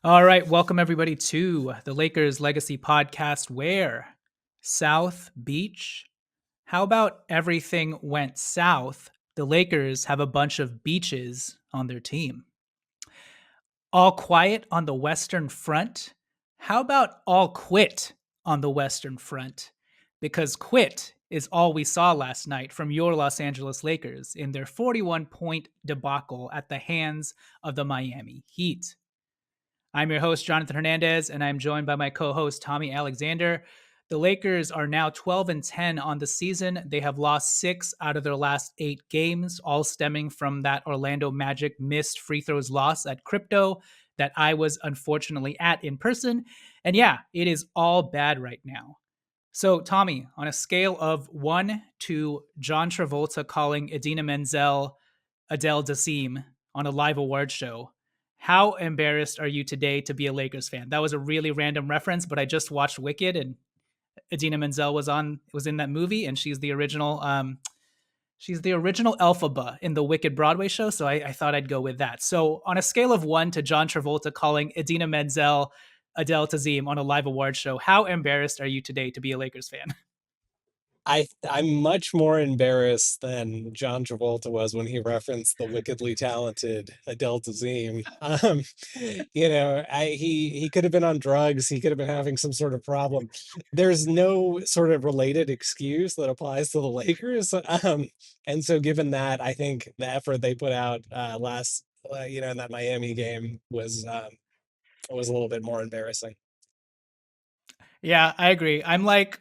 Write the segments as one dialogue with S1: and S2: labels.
S1: All right, welcome everybody to the Lakers Legacy Podcast. Where South Beach? How about everything went south? The Lakers have a bunch of beaches on their team. All quiet on the Western Front? How about all quit on the Western Front? Because quit is all we saw last night from your Los Angeles Lakers in their 41-point debacle at the hands of the Miami Heat. I'm your host, Jonathan Hernandez, and I'm joined by my co host, Tommy Alexander. The Lakers are now 12 and 10 on the season. They have lost 6 out of their last 8 games, all stemming from that Orlando Magic missed free throws loss at Crypto that I was unfortunately at in person. And yeah, it is all bad right now. So, Tommy, on a scale of 1 to John Travolta calling Idina Menzel Adele Dazeem on a live award show, how embarrassed are you today to be a Lakers fan? That was a really random reference, but I just watched Wicked and Idina Menzel was in that movie, and she's the original Elphaba in the Wicked Broadway show. So I thought I'd go with that. So on a scale of 1 to John Travolta calling Idina Menzel Adele Dazeem on a live award show, how embarrassed are you today to be a Lakers fan?
S2: I'm much more embarrassed than John Travolta was when he referenced the wickedly talented Adele Dazeem. He could have been on drugs. He could have been having some sort of problem. There's no sort of related excuse that applies to the Lakers. And so, given that, I think the effort they put out in that Miami game was a little bit more embarrassing.
S1: Yeah, I agree. I'm like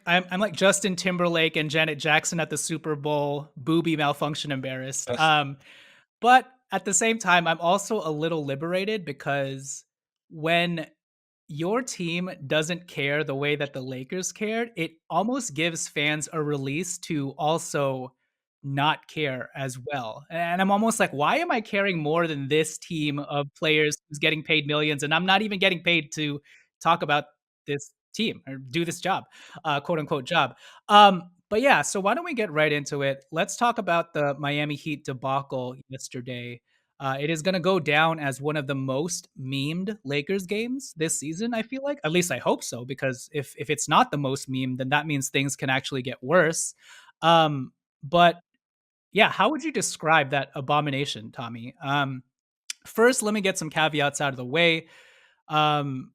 S1: Justin Timberlake and Janet Jackson at the Super Bowl, booby malfunction embarrassed. But at the same time, I'm also a little liberated because when your team doesn't care the way that the Lakers cared, it almost gives fans a release to also not care as well. And I'm almost like, why am I caring more than this team of players who's getting paid millions and I'm not even getting paid to talk about this team or do this job, quote unquote job. But yeah, so why don't we get right into it? Let's talk about the Miami Heat debacle yesterday. It is going to go down as one of the most memed Lakers games this season. I feel like, at least I hope so, because if it's not the most memed, then that means things can actually get worse. But yeah, how would you describe that abomination, Tommy? First, let me get some caveats out of the way. Um,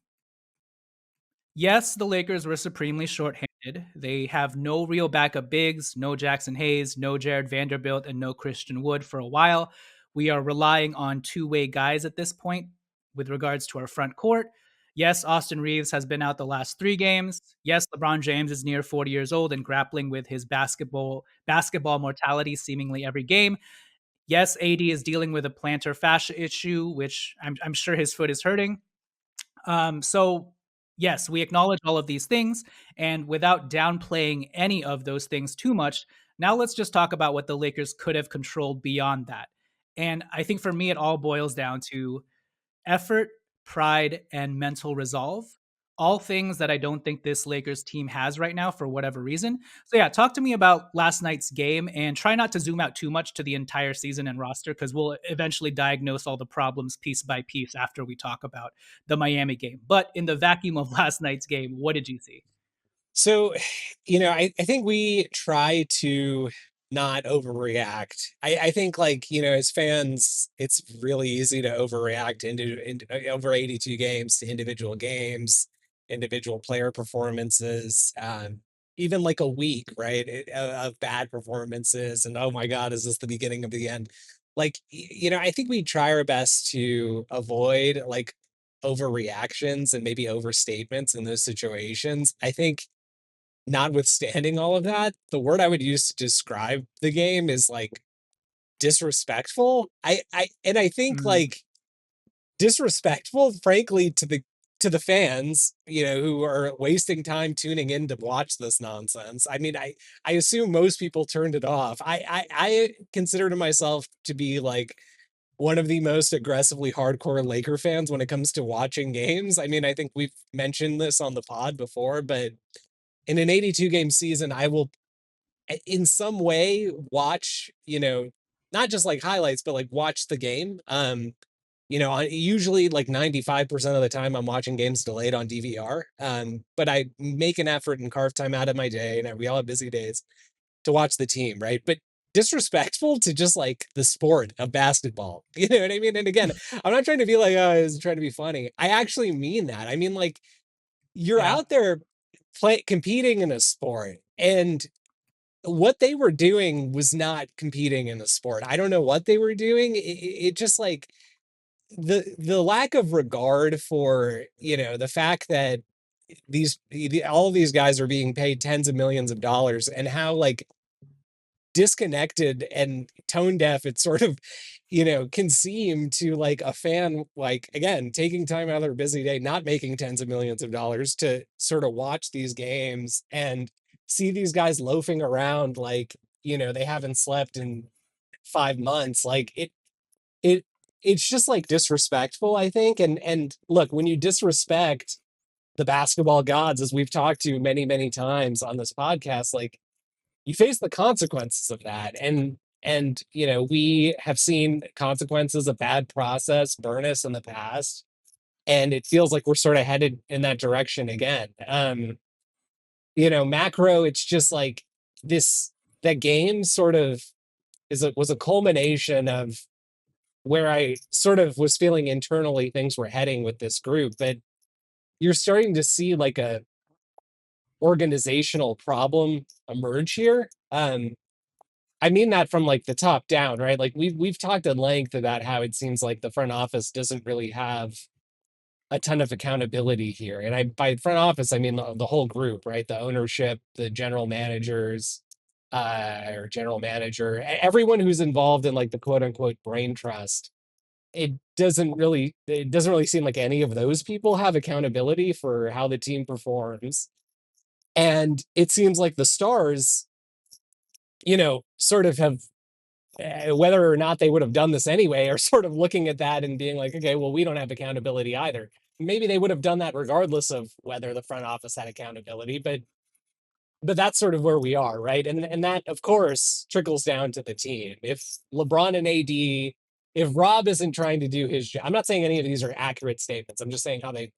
S1: Yes, the Lakers were supremely shorthanded. They have no real backup bigs, no Jackson Hayes, no Jared Vanderbilt, and no Christian Wood for a while. We are relying on two-way guys at this point with regards to our front court. Yes, Austin Reeves has been out the last 3 games. Yes, LeBron James is near 40 years old and grappling with his basketball mortality seemingly every game. Yes, AD is dealing with a plantar fascia issue, which I'm sure his foot is hurting. So, yes, we acknowledge all of these things. And without downplaying any of those things too much, now let's just talk about what the Lakers could have controlled beyond that. And I think for me, it all boils down to effort, pride, and mental resolve. All things that I don't think this Lakers team has right now for whatever reason. So, yeah, talk to me about last night's game and try not to zoom out too much to the entire season and roster because we'll eventually diagnose all the problems piece by piece after we talk about the Miami game. But in the vacuum of last night's game, what did you see?
S2: So, I think we try to not overreact. I think, like, as fans, it's really easy to overreact into over 82 games to individual games, individual player performances, even like a week, right? Of bad performances. And oh my God, is this the beginning of the end? Like, I think we try our best to avoid like overreactions and maybe overstatements in those situations. I think notwithstanding all of that, the word I would use to describe the game is like disrespectful. I think
S1: Mm,
S2: like disrespectful, frankly, to the fans, who are wasting time tuning in to watch this nonsense. I mean, I assume most people turned it off. I consider to myself to be like one of the most aggressively hardcore Laker fans when it comes to watching games. I mean, I think we've mentioned this on the pod before, but in an 82 game season, I will in some way watch, not just like highlights, but like watch the game. Usually like 95% of the time I'm watching games delayed on DVR. But I make an effort and carve time out of my day, and we all have busy days to watch the team, right? But disrespectful to just like the sport of basketball. You know what I mean? And again, I'm not trying to be like, oh, I was trying to be funny. I actually mean that. I mean, like, you're
S1: Yeah,
S2: out there competing in a sport, and what they were doing was not competing in the sport. I don't know what they were doing. It just like the lack of regard for, the fact that all of these guys are being paid tens of millions of dollars, and how like disconnected and tone deaf it sort of can seem to like a fan, like, again, taking time out of their busy day, not making tens of millions of dollars, to sort of watch these games and see these guys loafing around like they haven't slept in 5 months. Like it it's just like disrespectful, I think. And look, when you disrespect the basketball gods, as we've talked to many times on this podcast, like, you face the consequences of that. And we have seen consequences of bad process burn us in the past, and it feels like we're sort of headed in that direction again. Macro, it's just like this, that game sort of was a culmination of where I sort of was feeling internally things were heading with this group. But you're starting to see like a organizational problem emerge here. I mean that from like the top down, right? Like we've talked at length about how it seems like the front office doesn't really have a ton of accountability here. And by front office, I mean the whole group, right? The ownership, the general managers, or general manager, everyone who's involved in like the quote unquote brain trust. It doesn't really seem like any of those people have accountability for how the team performs. And it seems like the stars, sort of have, whether or not they would have done this anyway, are sort of looking at that and being like, okay, well, we don't have accountability either. Maybe they would have done that regardless of whether the front office had accountability, but that's sort of where we are, right? And that, of course, trickles down to the team. If LeBron and AD, if Rob isn't trying to do his job, I'm not saying any of these are accurate statements. I'm just saying how they,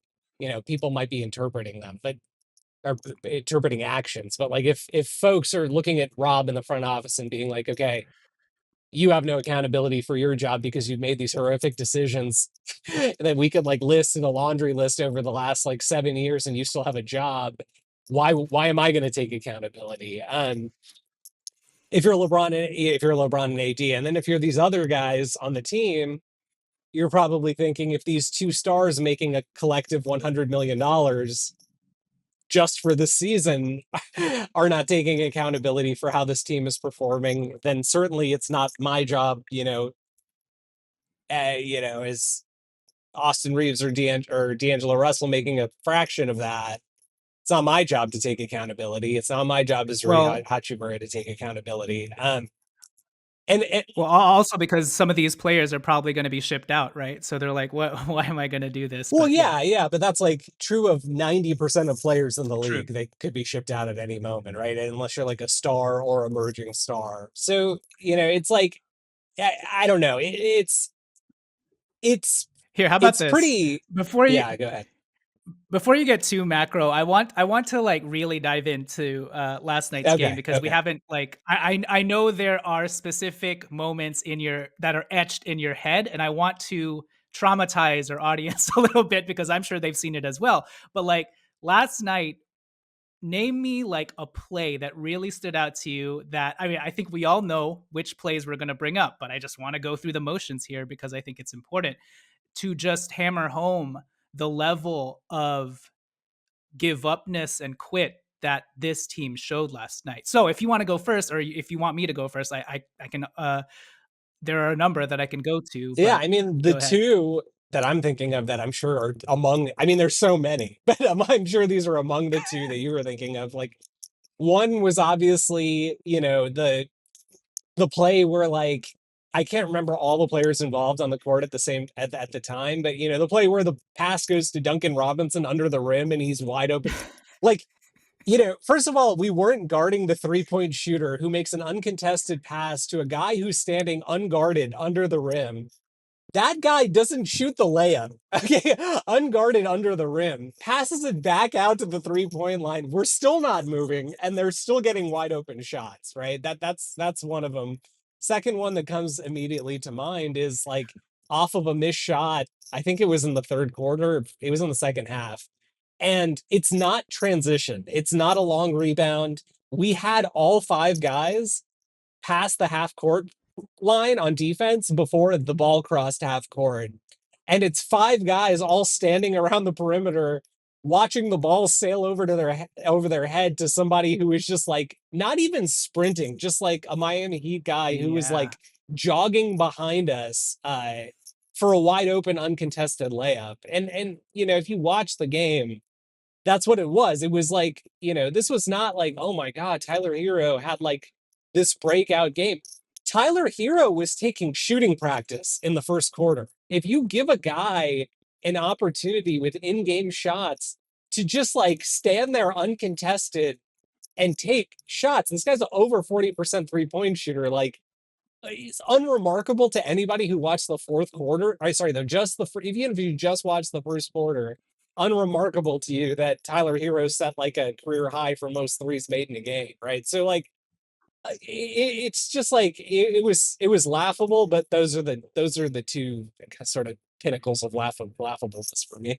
S2: people might be interpreting them, but are interpreting actions. But like, if folks are looking at Rob in the front office and being like, okay, you have no accountability for your job because you've made these horrific decisions that we could like list in a laundry list over the last like 7 years, and you still have a job. Why am I going to take accountability? If you're LeBron and AD, and then if you're these other guys on the team, you're probably thinking, if these two stars making a collective $100 million just for this season are not taking accountability for how this team is performing, then certainly it's not my job, as Austin Reeves or D'Angelo Russell making a fraction of that. It's not my job to take accountability. It's not my job as Rui
S1: well,
S2: Hachimura to take accountability. And
S1: also because some of these players are probably going to be shipped out, right? So they're like, "What? Why am I going to do this?"
S2: well,
S1: But yeah,
S2: yeah, but that's like true of 90% of players in the
S1: true.
S2: league. They could be shipped out at any moment, right? Unless you're like a star or emerging star. So, it's like, I don't know. It's
S1: Here, how about
S2: it's
S1: this?
S2: pretty.
S1: Before you
S2: Yeah, go ahead.
S1: before you get too macro, I want to like really dive into last night's game
S2: Okay,
S1: because we
S2: okay.
S1: haven't like I know there are specific moments in your that are etched in your head, and I want to traumatize our audience a little bit because I'm sure they've seen it as well. But like last night, name me like a play that really stood out to you. That I mean, I think we all know which plays we're going to bring up, but I just want to go through the motions here because I think it's important to just hammer home the level of give upness and quit that this team showed last night. So if you want to go first, or if you want me to go first, I can. There are a number that I can go to,
S2: Yeah,
S1: but
S2: I mean, the
S1: go ahead.
S2: two that I'm thinking of that I'm sure are among, I mean, there's so many, but I'm sure these are among the two that you were thinking of. Like, one was obviously, the play where like, I can't remember all the players involved on the court at the time, but the play where the pass goes to Duncan Robinson under the rim and he's wide open. Like, first of all, we weren't guarding the 3-point shooter who makes an uncontested pass to a guy who's standing unguarded under the rim That guy doesn't shoot the layup. Okay, unguarded under the rim, passes it back out to the 3 point line. We're still not moving, and they're still getting wide open shots. Right. That's one of them. Second one that comes immediately to mind is like off of a missed shot. I think it was in the third quarter. It was in the second half, and it's not transition. It's not a long rebound. We had all five guys past the half court line on defense before the ball crossed half court. And it's five guys all standing around the perimeter watching the ball sail over their head to somebody who is just like not even sprinting, just like a Miami Heat guy who was
S1: Yeah.
S2: like jogging behind us for a wide open uncontested layup. And if you watch the game, that's what it was. It was like, this was not like, oh my God, Tyler Hero had like this breakout game. Tyler Hero was taking shooting practice in the first quarter. If you give a guy an opportunity with in game shots to just like stand there uncontested and take shots, this guy's an over 40% 3 point shooter. Like, it's unremarkable to anybody who watched the fourth quarter. I sorry, though, just the even if you just watched the first quarter, unremarkable to you that Tyler Hero set like a career high for most threes made in a game, right? So like, it's just like it was laughable, but those are the two sort of pinnacles of laughableness for me.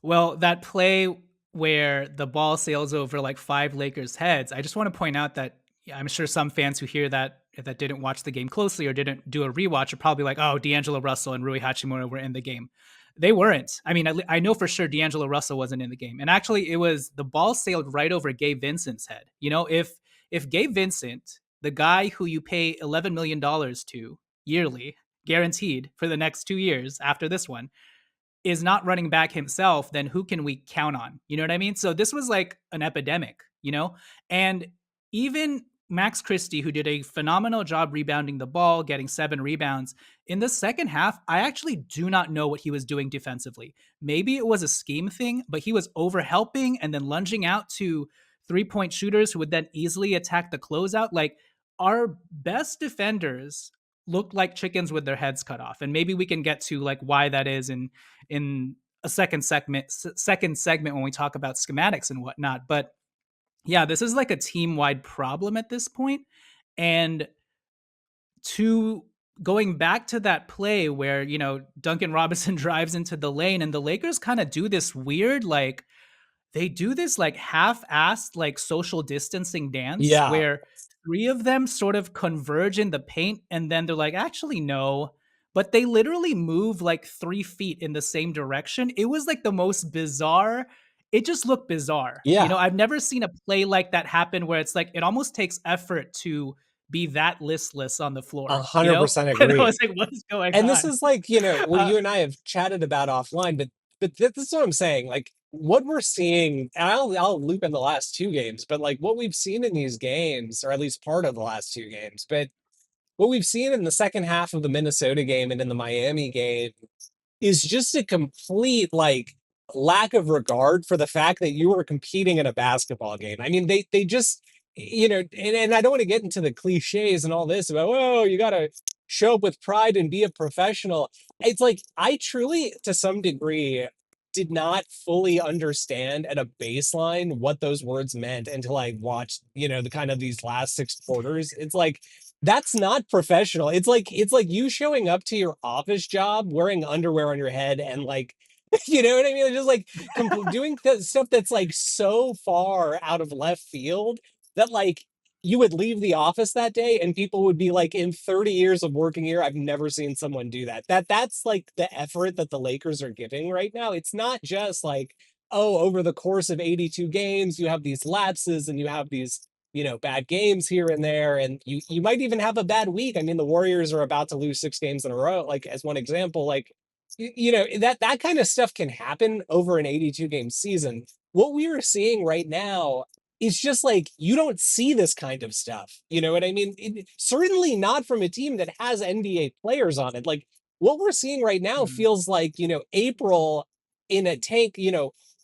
S1: Well, that play where the ball sails over like 5 Lakers heads, I just wanna point out that yeah, I'm sure some fans who hear that didn't watch the game closely or didn't do a rewatch are probably like, "Oh, D'Angelo Russell and Rui Hachimura were in the game." They weren't. I mean, I know for sure D'Angelo Russell wasn't in the game, and actually it was the ball sailed right over Gabe Vincent's head. If Gabe Vincent, the guy who you pay $11 million to yearly, guaranteed for the next 2 years after this one, is not running back himself, then who can we count on? You know what I mean? So this was like an epidemic. And even Max Christie, who did a phenomenal job rebounding the ball, getting 7 rebounds in the second half, I actually do not know what he was doing defensively. Maybe it was a scheme thing, but he was over helping and then lunging out to 3 point shooters who would then easily attack the closeout. Like our best defenders looked like chickens with their heads cut off, and maybe we can get to like why that is in a second segment when we talk about schematics and whatnot. But yeah, this is like a team wide problem at this point. And to going back to that play where Duncan Robinson drives into the lane and the Lakers kind of do this weird like they do this like half-assed like social distancing dance
S2: Yeah,
S1: where three of them sort of converge in the paint and then they're like, actually, no. But they literally move like 3 feet in the same direction. It was like the most bizarre. It just looked bizarre.
S2: yeah,
S1: I've never seen a play like that happen where it's like it almost takes effort to be that listless on the
S2: a
S1: floor.
S2: hundred percent
S1: And I
S2: agree.
S1: was like, what is going
S2: And this
S1: on?
S2: is like, what
S1: Uh,
S2: you and I have chatted about offline, but this is what I'm saying. Like what we're seeing, and I'll loop in the last two games, but like what we've seen in these games, or at least part of the last two games, but what we've seen in the second half of the Minnesota game and in the Miami game is just a complete like lack of regard for the fact that you were competing in a basketball game. I mean, they just and I don't want to get into the cliches and all this about you gotta show up with pride and be a professional. It's like I truly, to some degree, did not fully understand at a baseline what those words meant until I watched, the kind of these last six quarters. It's like that's not professional. It's like you showing up to your office job wearing underwear on your head and like you know what I mean? Just like doing stuff that's like so far out of left field that like you would leave the office that day and people would be like, in 30 years of working here, I've never seen someone do that. That's like the effort that the Lakers are giving right now. It's not just like, oh, over the course of 82 games, you have these lapses and you have these bad games here and there, and you might even have a bad week. I mean, the Warriors are about to lose 6 games in a row, like as one example. Like that kind of stuff can happen over an 82 game season. What we are seeing right now is just like you don't see this kind of stuff. You know what I mean? Certainly not from a team that has NBA players on it. Like what we're seeing right now
S1: mm,
S2: feels like April in a tank.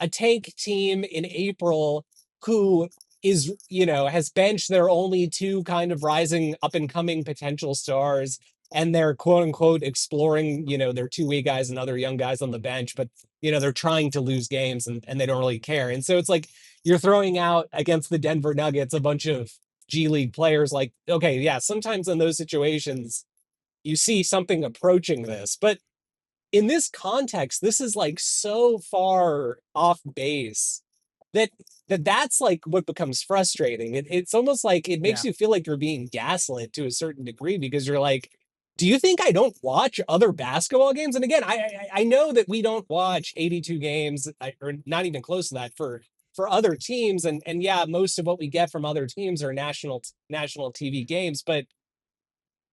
S2: A tank team in April who has benched their only two kind of rising up and coming potential stars, and they're quote unquote exploring, their two-way guys and other young guys on the bench, but they're trying to lose games and they don't really care. And so it's like you're throwing out against the Denver Nuggets a bunch of G League players. Like, okay, yeah, sometimes in those situations you see something approaching this, but in this context, this is like so far off base that that's like what becomes frustrating. It's almost like it makes
S1: Yeah.
S2: you feel like you're being gaslit to a certain degree because you're like, do you think I don't watch other basketball games? And again, I know that we don't watch 82 games or not even close to that for other teams, and yeah, most of what we get from other teams are national TV games, but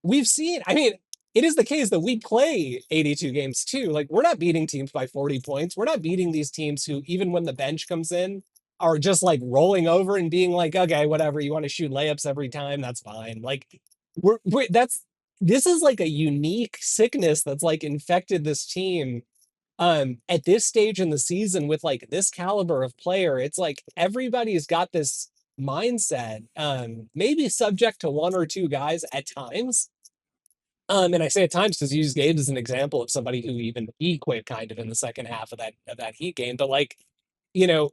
S2: we've seen, I mean, it is the case that we play 82 games too. Like, we're not beating teams by 40 points. We're not beating these teams who, even when the bench comes in, are just like rolling over and being like, okay, whatever, you want to shoot layups every time, that's fine. Like, this is like a unique sickness that's like infected this team at this stage in the season with like this caliber of player. It's like everybody's got this mindset, maybe subject to one or two guys at times, and I say at times because you use Gabe as an example of somebody who even he quit kind of in the second half of that Heat game. But like, you know,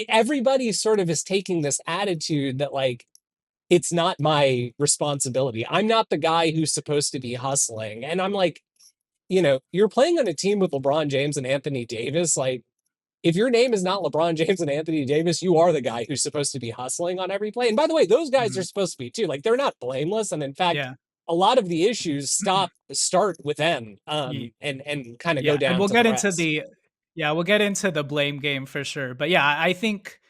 S2: everybody sort of is taking this attitude that like it's not my responsibility. I'm not the guy who's supposed to be hustling. And I'm like, you're playing on a team with LeBron James and Anthony Davis. Like, if your name is not LeBron James and Anthony Davis, you are the guy who's supposed to be hustling on every play. And by the way, those guys are
S1: Mhm.
S2: supposed to be too. Like, they're not blameless. And in fact,
S1: Yeah.
S2: a lot of the issues start with them,
S1: Ye
S2: and kind of go
S1: yeah, and
S2: down
S1: we'll
S2: to the
S1: get into
S2: rest.
S1: the yeah, we'll get into the blame game for sure, but yeah, I think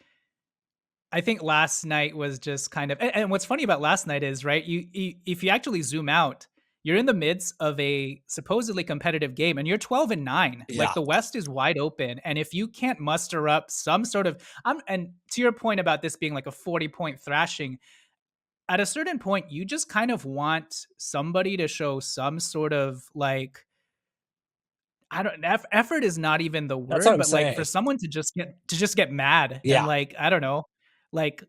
S1: last night was just kind of and what's funny about last night is, right, if you actually zoom out, you're in the midst of a supposedly competitive game and you're 12 and 9. Like
S2: Yeah,
S1: the West is wide open. And if you can't muster up some sort of and to your point about this being like a 40-point thrashing, at a certain point, you just kind of want somebody to show some sort of like I don't effort is not even the
S2: that's what
S1: word,
S2: I'm
S1: but like for
S2: saying.
S1: someone to just get mad and
S2: Yeah,
S1: like I don't know, like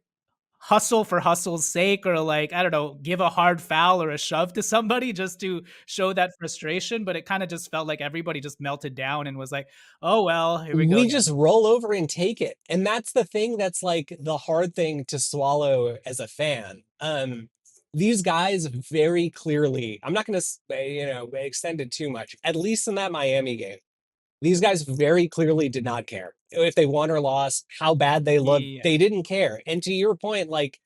S1: hustle for hustle's sake or like, I don't know, give a hard foul or a shove to somebody just to show that frustration, but it kinda just felt like everybody just melted down and was like, "Oh, well, here we go
S2: we just
S1: again."
S2: roll over and take it, and that's the thing that's like the hard thing to swallow as a fan. These guys very clearly, I'm not going to extend it too much. At least in that Miami game, these guys very clearly did not care if they won or lost, how bad they looked.
S1: Yeah.
S2: They didn't care. And to your point, like,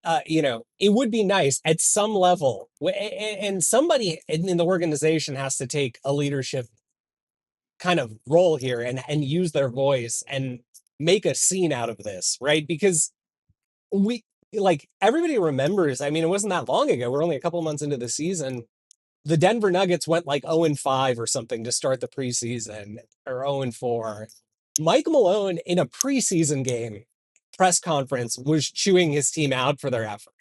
S2: it would be nice at some level, and somebody in the organization has to take a leadership kind of role here and use their voice and make a scene out of this, right? Because we like everybody remembers. I mean, it wasn't that long ago. We're only a couple months into the season. The Denver Nuggets went like 0 and 5 or something to start the preseason, or 0 and 4. Mike Malone in a preseason game press conference was chewing his team out for their effort.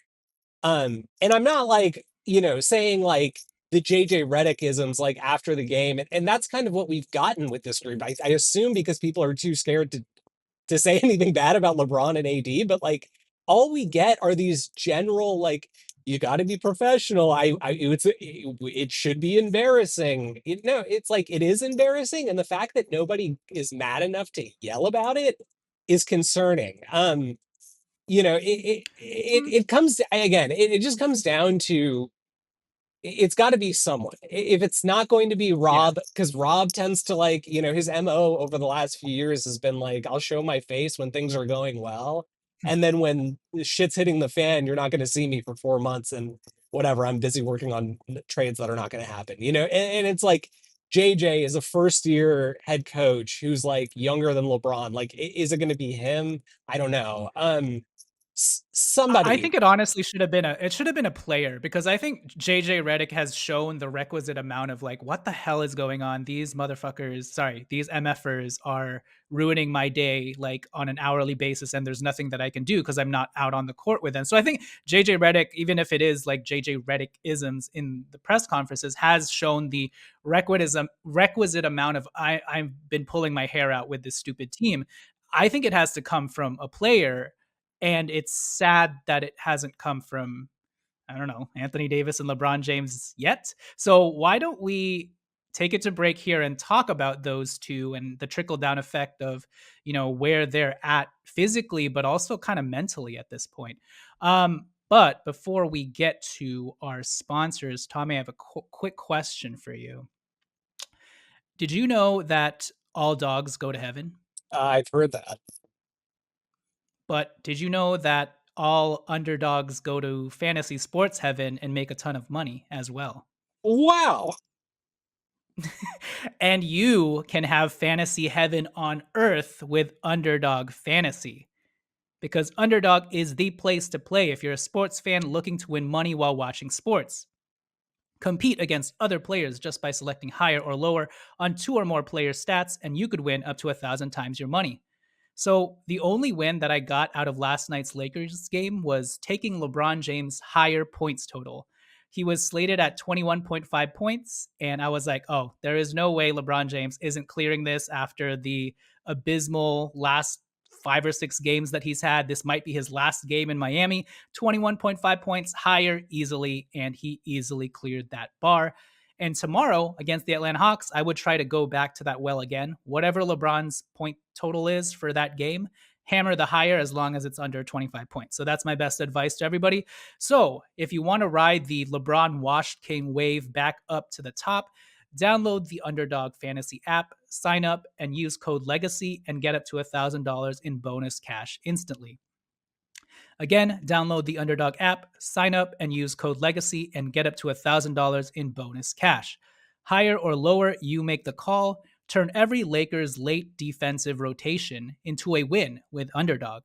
S2: And I'm not like, saying like the JJ Redick isms like after the game. And that's kind of what we've gotten with this group. I assume because people are too scared to say anything bad about LeBron and AD, but like all we get are these general like you got to be professional. It should be embarrassing. No, it's like it is embarrassing, and the fact that nobody is mad enough to yell about it is concerning.
S1: Mm,
S2: It comes again. It just comes down to it's got to be someone. If it's not going to be
S1: yeah.
S2: Rob, because Rob tends to like, his MO over the last few years has been like, I'll show my face when things are going well. And then when shit's hitting the fan, you're not going to see me for 4 months and whatever. I'm busy working on trades that are not going to happen, and it's like JJ is a first year head coach who's like younger than LeBron. Like, is it going to be him? I don't know.
S1: I
S2: Somebody.
S1: think it honestly should have been a player because I think JJ Redick has shown the requisite amount of like, what the hell is going on? These motherfuckers, sorry, these MFers are ruining my day like on an hourly basis, and there's nothing that I can do because I'm not out on the court with them. So I think JJ Redick, even if it is like JJ Redick isms in the press conferences, has shown the requisite amount of I've been pulling my hair out with this stupid team. I think it has to come from a player and it's sad that it hasn't come from I don't know, Anthony Davis and LeBron James yet. So why don't we take it to break here and talk about those two and the trickle down effect of, where they're at physically, but also kind of mentally at this point. But before we get to our sponsors, Tommy, I have a quick question for you. Did you know that all dogs go to heaven?
S2: I've heard that.
S1: But did you know that all underdogs go to fantasy sports heaven and make a ton of money as well?
S2: Wow.
S1: And you can have fantasy heaven on earth with Underdog Fantasy because Underdog is the place to play if you're a sports fan looking to win money while watching sports. Compete against other players just by selecting higher or lower on two or more players' stats, and you could win up to 1,000 times your money. So the only win that I got out of last night's Lakers game was taking LeBron James' higher points total. He was slated at 21.5 points, and I was like, oh, there is no way LeBron James isn't clearing this after the abysmal last 5 or 6 games that he's had. This might be his last game in Miami. 21.5 points higher easily, and he easily cleared that bar. And tomorrow against the Atlanta Hawks, I would try to go back to that well again. Whatever LeBron's point total is for that game, hammer the higher as long as it's under 25 points. So that's my best advice to everybody. So if you want to ride the LeBron washed king wave back up to the top, download the Underdog Fantasy app, sign up, and use code LEGACY and get up to $1,000 in bonus cash instantly. Again, download the Underdog app, sign up, and use code LEGACY and get up to $1,000 in bonus cash. Higher or lower, you make the call. Turn every Lakers late defensive rotation into a win with Underdog.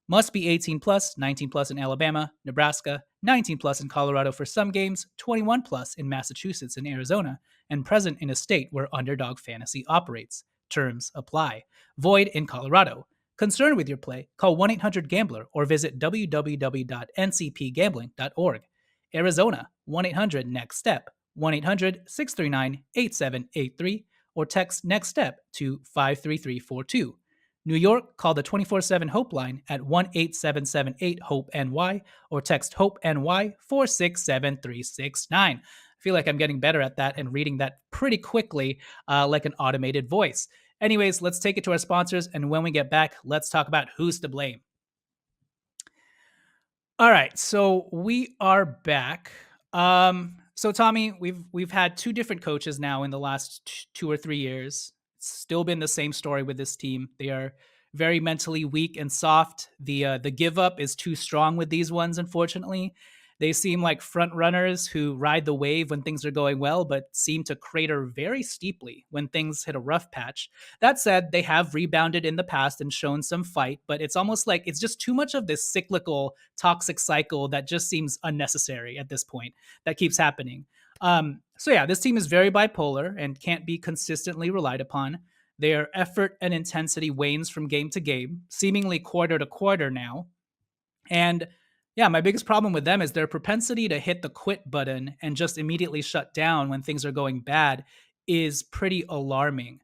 S1: Must be 18 plus, 19 plus in Alabama, Nebraska, 19 plus in Colorado for some games, 21 plus in Massachusetts and Arizona, and present in a state where Underdog Fantasy operates. Terms apply. Void in Colorado. Concerned with your play? Call 1-800-GAMBLER or visit www.ncpgambling.org. Arizona, 1-800-NEXT-STEP, 1-800-639-8783, or text NEXT STEP to 53342. New York, call the 24/7 Hope line at 1-8778-HOPE-NY or text HOPE-NY 467369. I feel like I'm getting better at that and reading that pretty quickly, like an automated voice. Anyways, let's take it to our sponsors, and when we get back, let's talk about who's to blame. All right, so we are back. So Tommy, we've had two different coaches now in the last 2 or 3 years. It's still been the same story with this team. They are very mentally weak and soft. The give up is too strong with these ones, unfortunately. They seem like front runners who ride the wave when things are going well, but seem to crater very steeply when things hit a rough patch. That said, they have rebounded in the past and shown some fight, but it's almost like it's just too much of this cyclical, toxic cycle that just seems unnecessary at this point that keeps happening. So yeah, this team is very bipolar and can't be consistently relied upon. Their effort and intensity wanes from game to game, seemingly quarter to quarter now. And yeah, my biggest problem with them is their propensity to hit the quit button and just immediately shut down when things are going bad is pretty alarming.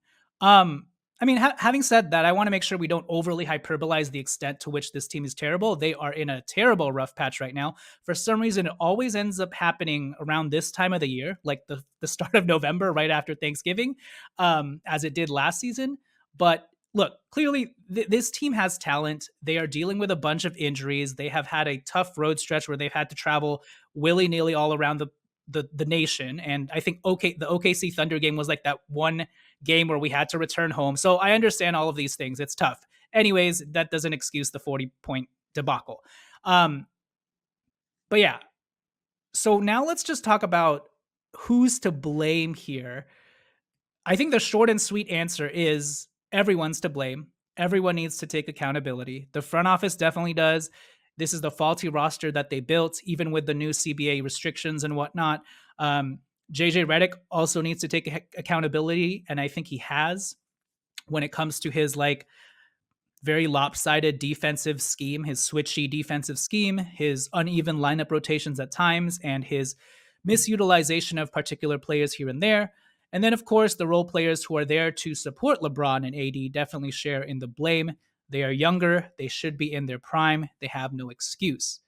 S1: I mean, having said that, I want to make sure we don't overly hyperbolize the extent to which this team is terrible. They are in a terrible rough patch right now. For some reason, it always ends up happening around this time of the year, like the start of November, right after Thanksgiving, as it did last season. But look, clearly this team has talent. They are dealing with a bunch of injuries. They have had a tough road stretch where they've had to travel willy nilly all around the nation. And I think the OKC Thunder game was like that one game where we had to return home. So I understand all of these things. It's tough. Anyways, that doesn't excuse the 40-point debacle. But yeah, so now let's just talk about who's to blame here. I think the short and sweet answer is everyone's to blame. Everyone needs to take accountability. The front office definitely does. This is the faulty roster that they built, even with the new CBA restrictions and whatnot. JJ Redick also needs to take accountability, and I think he has when it comes to his like very lopsided defensive scheme, his switchy defensive scheme, his uneven lineup rotations at times, and his misutilization of particular players here and there. And then, of course, the role players who are there to support LeBron and AD definitely share in the blame. They are younger. They should be in their prime. They have no excuse.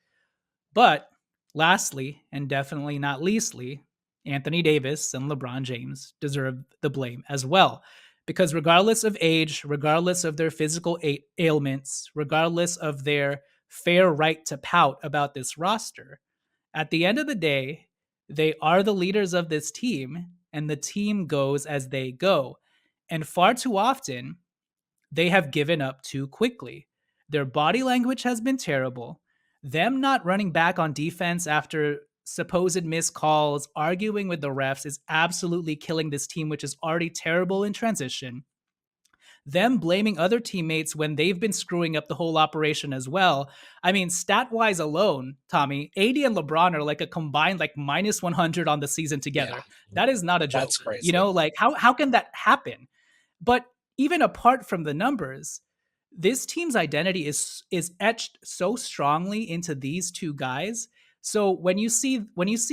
S1: But Lastly, and definitely not leastly, Anthony Davis and LeBron James deserve the blame as well. Because regardless of age, regardless of their physical ailments, regardless of their fair right to pout about this roster, at the end of the day, they are the leaders of this team, and the team goes as they go. And far too often, they have given up too quickly. Their body language has been terrible. Them not running back on defense after supposed missed calls, arguing with the refs is absolutely killing this team, which is already terrible in transition. Them blaming other teammates when they've been screwing up the whole operation as well. I mean, stat wise alone, Tommy, AD and LeBron are like a combined like minus 100 on the season
S2: Yeah,
S1: together. That is not a
S2: that's
S1: joke. You
S2: crazy.
S1: know, like how can that happen? But even apart from the numbers, this team's identity is etched so strongly into these two guys. So when you see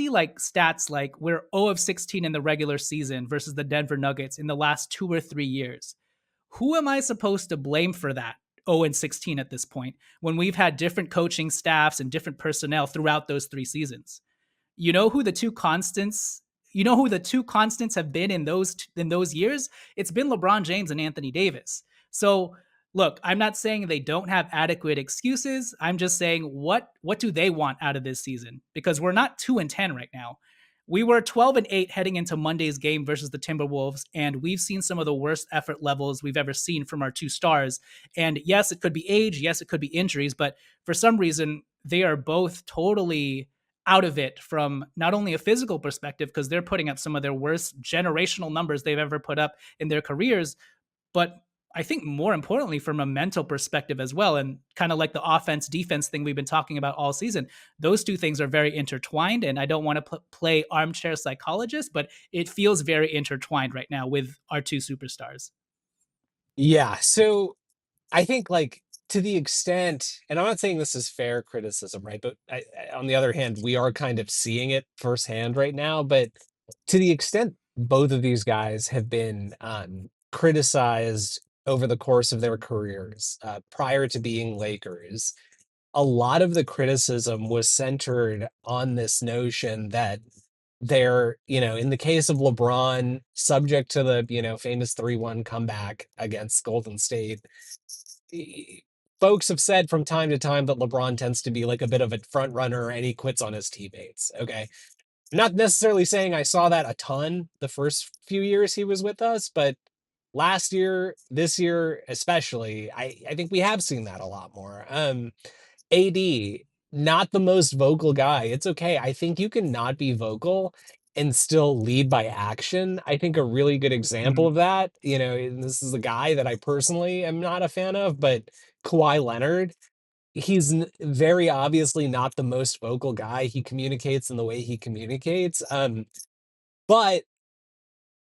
S1: like stats like we're 0 of 16 in the regular season versus the Denver Nuggets in the last 2 or 3 years, who am I supposed to blame for that? 0 and 16 at this point when we've had different coaching staffs and different personnel throughout those 3 seasons. You know who the two constants you know who the two constants have been in those years? It's been LeBron James and Anthony Davis. So, look, I'm not saying they don't have adequate excuses. I'm just saying what do they want out of this season? Because we're not 2 and 10 right now. We were 12 and 8 heading into Monday's game versus the Timberwolves, and we've seen some of the worst effort levels we've ever seen from our two stars. And yes, it could be age, yes, it could be injuries, but for some reason they are both totally out of it from not only a physical perspective, because they're putting up some of their worst generational numbers they've ever put up in their careers, but I think more importantly from a mental perspective as well. And kind of like the offense defense thing we've been talking about all season, those two things are very intertwined. And I don't want to play armchair psychologist, but it feels very intertwined right now with our two superstars.
S2: Yeah, so I think like to the extent, and I'm not saying this is fair criticism, right? But on the other hand, we are kind of seeing it firsthand right now. But to the extent both of these guys have been criticized over the course of their careers prior to being Lakers, a lot of the criticism was centered on this notion that they're, in the case of LeBron, subject to the, famous 3-1 comeback against Golden State, e- folks have said from time to time that LeBron tends to be like a bit of a front runner and he quits on his teammates. Okay. Not necessarily saying I saw that a ton the first few years he was with us, but last year, this year especially, I think we have seen that a lot more. AD, not the most vocal guy. It's okay. I think you can not be vocal and still lead by action. I think a really good example
S1: Mhm.
S2: of that, and this is a guy that I personally am not a fan of, but Kawhi Leonard, he's very obviously not the most vocal guy. He communicates in the way he communicates. But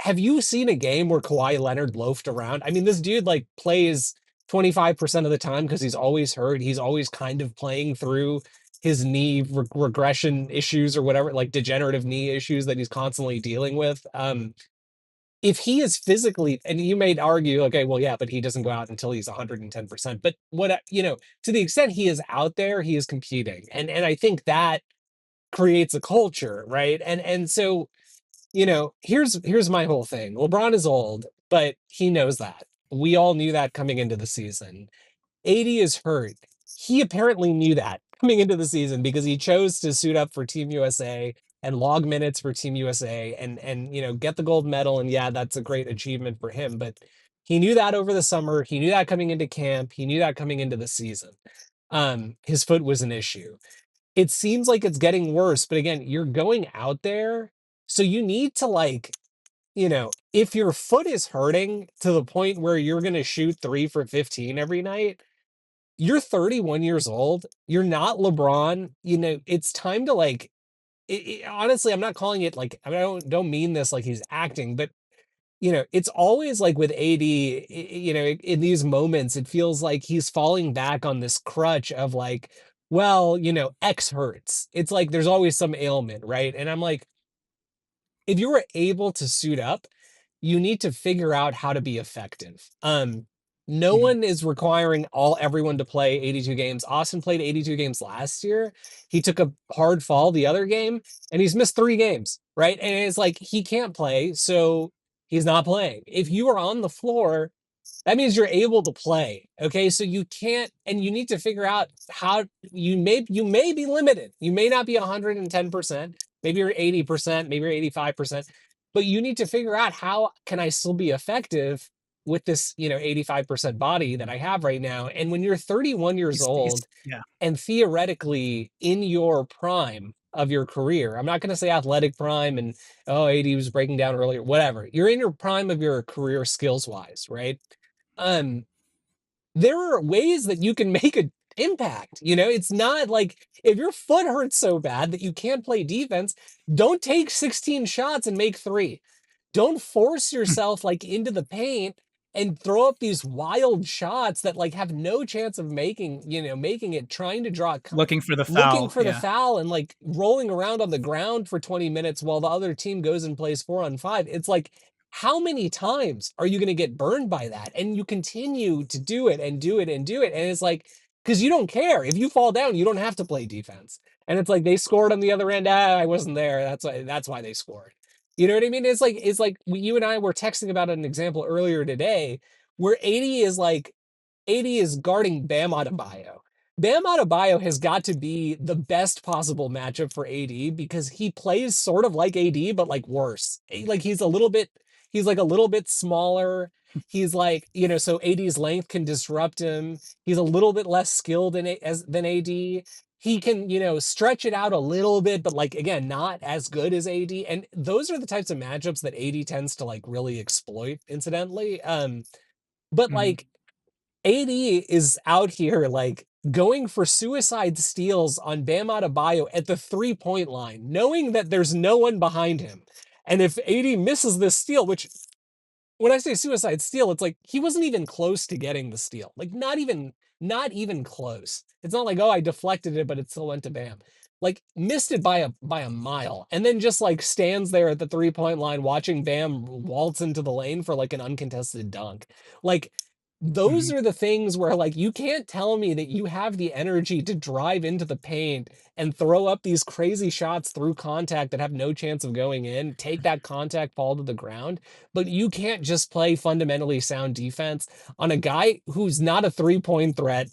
S2: have you seen a game where Kawhi Leonard loafed around? I mean, this dude like plays 25% of the time because he's always hurt. He's always kind of playing through his knee regression issues or whatever, like degenerative knee issues that he's constantly dealing with. If he is physically, and you may argue, okay, well, yeah, but he doesn't go out until he's 110%. But to the extent he is out there, he is competing. And I think that creates a culture, right? And so here's my whole thing. LeBron is old, but he knows that. We all knew that coming into the season. 80 is hurt. He apparently knew that coming into the season because he chose to suit up for Team USA and log minutes for Team USA and get the gold medal. And yeah, that's a great achievement for him. But he knew that over the summer. He knew that coming into camp. He knew that coming into the season. His foot was an issue. It seems like it's getting worse, but again, you're going out there, so you need to like, if your foot is hurting to the point where you're going to shoot 3 for 15 every night, you're 31 years old, you're not LeBron, it's time to like honestly, I'm not calling it like I don't mean this like he's acting, but it's always like with AD, in these moments, it feels like he's falling back on this crutch of like, well, X hurts. It's like there's always some ailment, right? And I'm like, if you were able to suit up, you need to figure out how to be effective. No
S1: Mhm.
S2: one is requiring everyone to play 82 games. Austin played 82 games last year. He took a hard fall the other game, and he's missed 3 games, right? And it's like he can't play, so he's not playing. If you are on the floor, that means you're able to play. Okay. So you can't, and you need to figure out how you may be limited. You may not be 110%. Maybe you're 80%, maybe you're 85%, but you need to figure out how can I still be effective with this, 85% body that I have right now. And when you're 31 years
S1: He's
S2: old
S1: yeah.
S2: and theoretically in your prime of your career, I'm not going to say athletic prime and, oh, 80 was breaking down earlier, whatever. You're in your prime of your career skills wise, right? um there are ways that you can make an impact. It's not like if your foot hurts so bad that you can't play defense, don't take 16 shots and make 3. Don't force yourself like into the paint and throw up these wild shots that like have no chance of making it, trying to
S1: Looking for the
S2: looking
S1: foul,
S2: for the
S1: yeah.
S2: foul and like rolling around on the ground for 20 minutes while the other team goes and plays 4-on-5. It's like, how many times are you going to get burned by that? And you continue to do it and do it and do it. And it's like, because you don't care. If you fall down, you don't have to play defense. And it's like they scored on the other end. I wasn't there. That's why they scored. You know what I mean? It's like you and I were texting about an example earlier today where 80 is guarding Bam Adebayo. Bam Adebayo has got to be the best possible matchup for AD because he plays sort of like AD, but like worse. Like he's like a little bit smaller. He's like, so AD's length can disrupt him. He's a little bit less skilled than AD. He can, stretch it out a little bit, but like again, not as good as AD. And those are the types of matchups that AD tends to like really exploit, incidentally. But
S1: Mhm.
S2: like AD is out here like going for suicide steals on Bam Adebayo at the 3-point line, knowing that there's no one behind him. And if AD misses this steal, which when I say suicide steal, it's like he wasn't even close to getting the steal. Like not even close. It's not like, oh, I deflected it, but it still went to Bam. Like missed it by a mile, and then just like stands there at the 3-point line watching Bam waltz into the lane for like an uncontested dunk. Like those
S1: Mhm.
S2: are the things where like you can't tell me that you have the energy to drive into the paint and throw up these crazy shots through contact that have no chance of going in, take that contact, fall to the ground, but you can't just play fundamentally sound defense on a guy who's not a 3-point threat,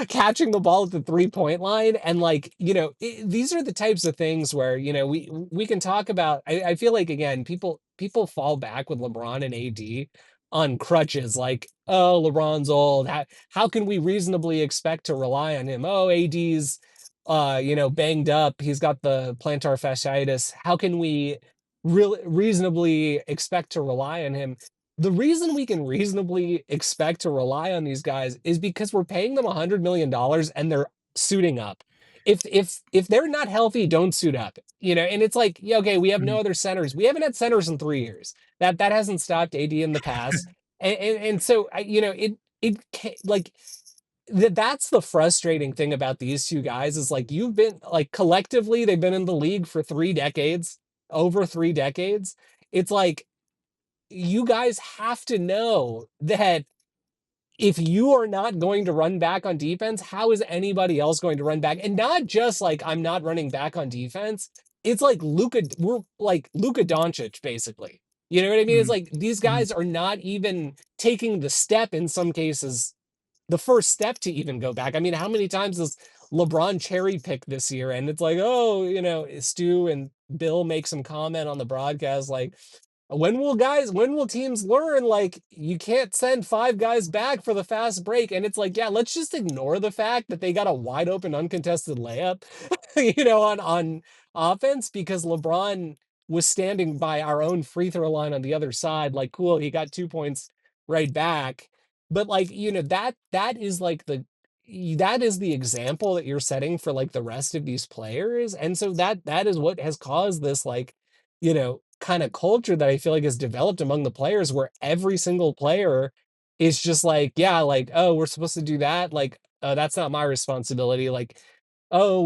S2: catching the ball at the 3-point line. And like, these are the types of things where, we can talk about. I feel like again, people fall back with LeBron and AD on crutches, like, oh, LeBron's old. How can we reasonably expect to rely on him? Oh, AD's banged up. He's got the plantar fasciitis. How can we really reasonably expect to rely on him? The reason we can reasonably expect to rely on these guys is because we're paying them $100 million and they're suiting up. If they're not healthy, don't suit up. And it's like, yeah, okay, we have no
S1: Mhm.
S2: other centers. We haven't had centers in 3 years. That hasn't stopped AD in the past. And so like that's the frustrating thing about these two guys is like you've been like collectively they've been in the league for 3 decades, over 3 decades. It's like you guys have to know that if you are not going to run back on defense, how is anybody else going to run back? And not just like I'm not running back on defense. It's like we're like Luka Doncic, basically. You know what I mean? It's
S1: Mhm.
S2: like these
S1: Mhm.
S2: guys are not even taking the step in some cases, the first step to even go back. I mean, how many times does LeBron cherry pick this year? And it's like, oh, Stu and Bill make some comment on the broadcast like, when will teams learn like you can't send 5 guys back for the fast break? And it's like, yeah, let's just ignore the fact that they got a wide open uncontested layup, on offense because LeBron was standing by our own free throw line on the other side. Like, cool, he got 2 points right back. But like, that is like that is the example that you're setting for like the rest of these players. And so that is what has caused this like, kind of culture that I feel like has developed among the players where every single player is just like, yeah, like, oh, we're supposed to do that. Like, that's not my responsibility. Like, oh,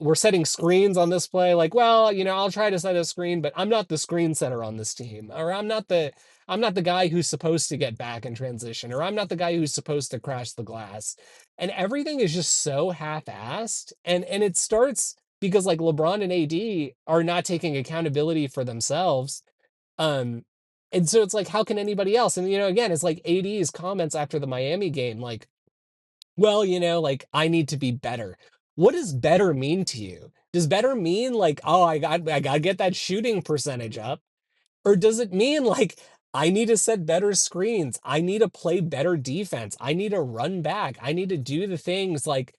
S2: we're setting screens on this play. Like, well, I'll try to set a screen, but I'm not the screen setter on this team, or I'm not the guy who's supposed to get back in transition, or I'm not the guy who's supposed to crash the glass. And everything is just so half-assed. And it starts because like LeBron and AD are not taking accountability for themselves. Um, and so it's like, how can anybody else? And again, it's like AD's comments after the Miami game, like, well, like I need to be better. What does better mean to you? Does better mean like, oh, I got to get that shooting percentage up? Or does it mean like I need to set better screens? I need to play better defense. I need to run back. I need to do the things like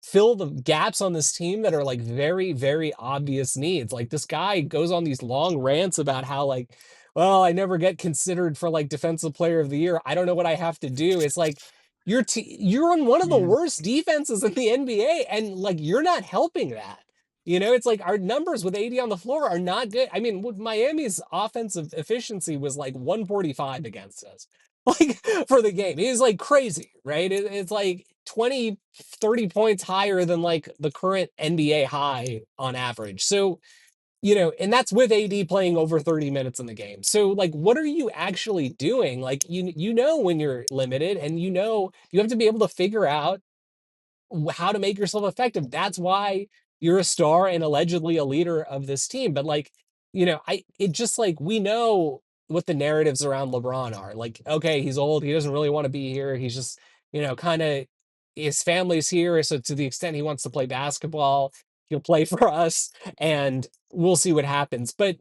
S2: fill the gaps on this team that are like very, very obvious needs. Like this guy goes on these long rants about how like, well, I never get considered for like defensive player of the year. I don't know what I have to do. It's like you're on one of the
S1: Yeah.
S2: worst defenses in the NBA and like you're not helping that. It's like our numbers with AD on the floor are not good. I mean, with Miami's offensive efficiency was like 145 against us, like for the game. It was like crazy, right? It's like 20, 30 points higher than like the current NBA high on average. So, and that's with AD playing over 30 minutes in the game. So, like, what are you actually doing? Like, when you're limited and you have to be able to figure out how to make yourself effective. That's why you're a star and allegedly a leader of this team. But like, it just like we know what the narratives around LeBron are. Like, okay, he's old, he doesn't really want to be here. He's just, kind of his family's here. So to the extent he wants to play basketball, he'll play for us and we'll see what happens. But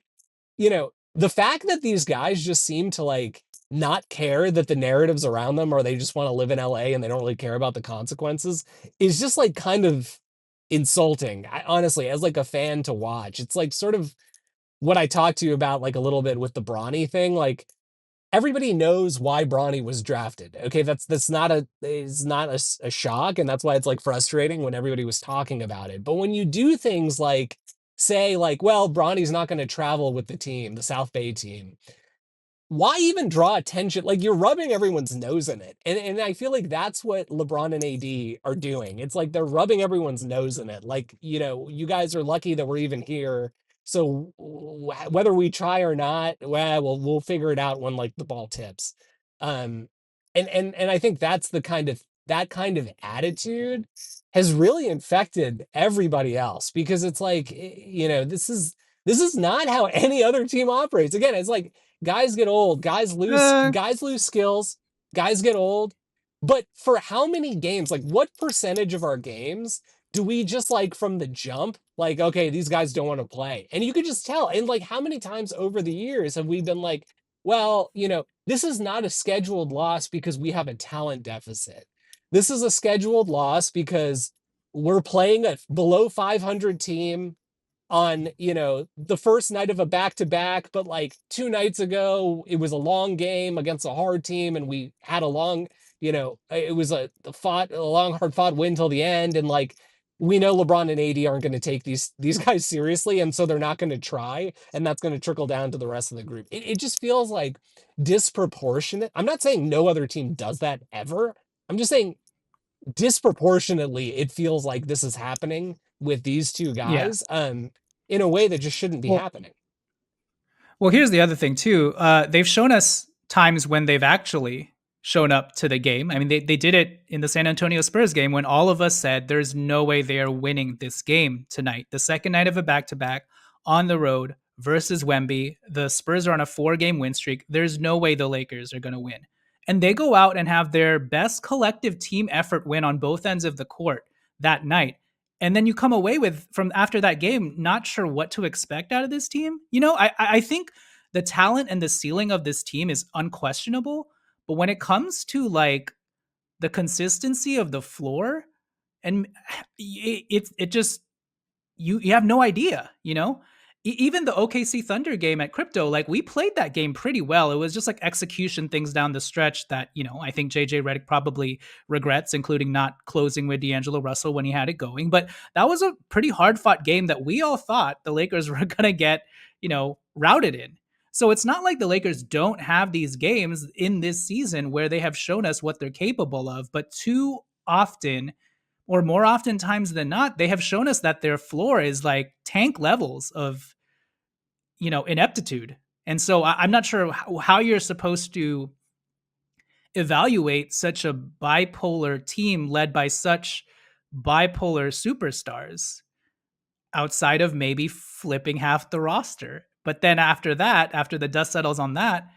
S2: the fact that these guys just seem to like not care that the narratives around them or they just want to live in LA and they don't really care about the consequences is just like kind of insulting. Honestly, as like a fan to watch. It's like sort of what I talked to you about like a little bit with the Bronny thing. Like everybody knows why Bronny was drafted. Okay, that's not a shock, and that's why it's like frustrating when everybody was talking about it. But when you do things like say like, well, Bronny's not going to travel with the team, the South Bay team, why even draw attention? Like you're rubbing everyone's nose in it. And I feel like that's what LeBron and AD are doing. It's like they're rubbing everyone's nose in it. Like, you guys are lucky that we're even here. So whether we try or not, well, we'll figure it out when like the ball tips. Um and I think that's that kind of attitude has really infected everybody else because it's like, this is not how any other team operates. Again, it's like guys get old,
S1: Uh,
S2: guys lose skills, guys get old. But for how many games, like what percentage of our games do we just like from the jump, like, okay, these guys don't want to play? And you could just tell. And like how many times over the years have we been like, well, this is not a scheduled loss because we have a talent deficit. This is a scheduled loss because we're playing a below 500 team on the first night of a back-to-back, but like 2 nights ago it was a long game against a hard team and we had a long, it was a long hard fought win till the end. And like we know LeBron and AD aren't going to take these guys seriously, and so they're not going to try, and that's going to trickle down to the rest of the group. It just feels like disproportionate. I'm not saying no other team does that ever. I'm just saying disproportionately it feels like this is happening with these two
S1: yeah.
S2: guys in a way that just shouldn't be
S1: Well,
S2: happening.
S1: Well, here's the other thing too. They've shown us times when they've actually shown up to the game. I mean, they did it in the San Antonio Spurs game when all of us said there's no way they are winning this game tonight. The second night of a back-to-back on the road versus Wemby. The Spurs are on a 4-game win streak. There's no way the Lakers are going to win. And they go out and have their best collective team effort win on both ends of the court that night. And then you come away with from after that game not sure what to expect out of this team. I think the talent and the ceiling of this team is unquestionable, but when it comes to like the consistency of the floor, and it just you have no idea, even the OKC Thunder game at Crypto, like we played that game pretty well. It was just like execution things down the stretch that, I think JJ Redick probably regrets, including not closing with D'Angelo Russell when he had it going. But that was a pretty hard fought game that we all thought the Lakers were going to get, routed in. So it's not like the Lakers don't have these games in this season where they have shown us what they're capable of, but too often or more often times than not, they have shown us that their floor is like tank levels of, ineptitude. And so I'm not sure how you're supposed to evaluate such a bipolar team led by such bipolar superstars outside of maybe flipping half the roster. But then after that, after the dust settles on that,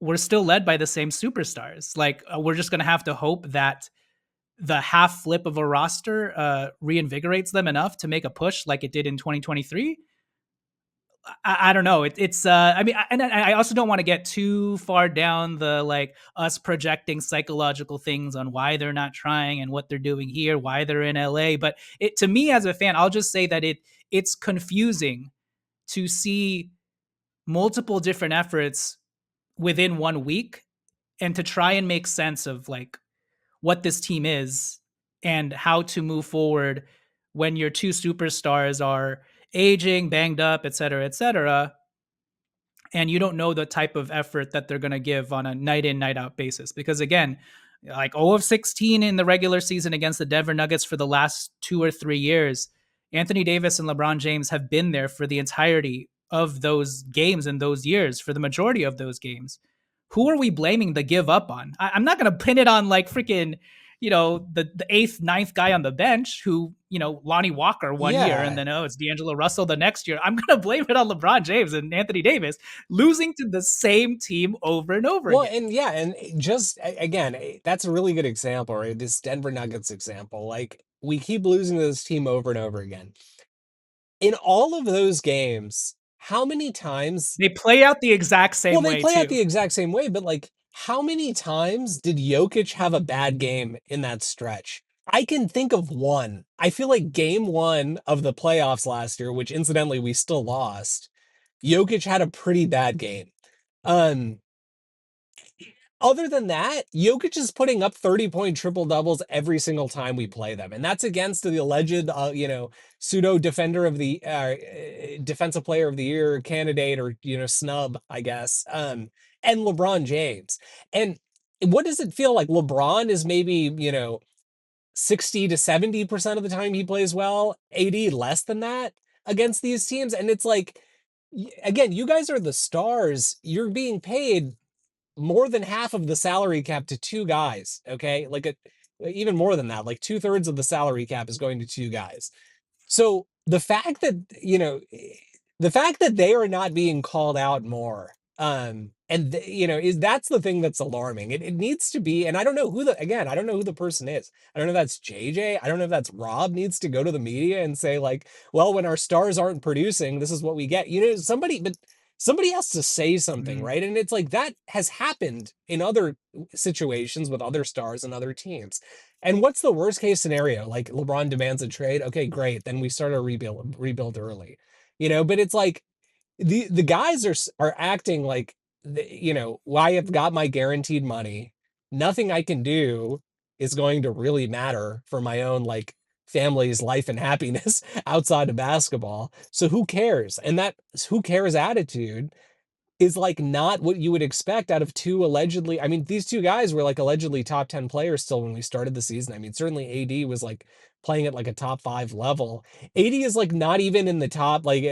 S1: we're still led by the same superstars. Like we're just going to have to hope that the half flip of a roster reinvigorates them enough to make a push like it did in 2023. I don't know. It's I mean, and I also don't want to get too far down the like us projecting psychological things on why they're not trying and what they're doing here, why they're in LA. But it to me as a fan, I'll just say that it's confusing to see multiple different efforts within 1 week and to try and make sense of like what this team is and how to move forward when your two superstars are aging, banged up, et cetera, and you don't know the type of effort that they're going to give on a night in, night out basis. Because again, like 0 of 16 in the regular season against the Denver Nuggets for the last 2 or 3 years, Anthony Davis and LeBron James have been there for the entirety of those games and those years, for the majority of those games. Who are we blaming the give up on? I'm not going to pin it on like freaking, the eighth, ninth guy on the bench who, Lonnie Walker 1 year and
S2: Yeah.
S1: then, oh, it's D'Angelo Russell the next year. I'm going to blame it on LeBron James and Anthony Davis losing to the same team over and over
S2: Well,
S1: again.
S2: and yeah, and just again, that's a really good example, right? This Denver Nuggets example. Like we keep losing to this team over and over again. In all of those games, how many times
S1: They play out the exact
S2: well,
S1: same
S2: they
S1: way
S2: play out
S1: too.
S2: the exact same way, but like how many times did Jokic have a bad game in that stretch? I can think of one. I feel like game one of the playoffs last year, which incidentally we still lost, Jokic had a pretty bad game. Um, Other than that, Jokic is putting up 30-point triple doubles every single time we play them. And that's against the alleged, pseudo defender of the defensive player of the year candidate or, snub, I guess. And LeBron James. And what does it feel like? LeBron is maybe, 60 to 70% of the time he plays well, 80 less than that against these teams. And it's like, again, you guys are the stars. You're being paid more than half of the salary cap to two guys. Okay. Even more than that, like two-thirds of the salary cap is going to two guys. So the fact that they are not being called out more, is that's the thing that's alarming. It needs to be, and I don't know I don't know who the person is. I don't know if that's JJ. I don't know if that's Rob needs to go to the media and say like, well, when our stars aren't producing, this is what we get. But somebody has to say something,
S1: Mhm.
S2: right? And it's like that has happened in other situations with other stars and other teams. And what's the worst case scenario? Like LeBron demands a trade. Okay, great. Then we start a rebuild early. But it's like the guys are acting like well, I have got my guaranteed money. Nothing I can do is going to really matter for my own like family's life and happiness outside of basketball. So who cares? And that who cares attitude is like not what you would expect out of two allegedly. I mean, these two guys were like allegedly top 10 players still when we started the season. I mean, certainly AD was like playing at like a top 5 level. AD is like not even in the top like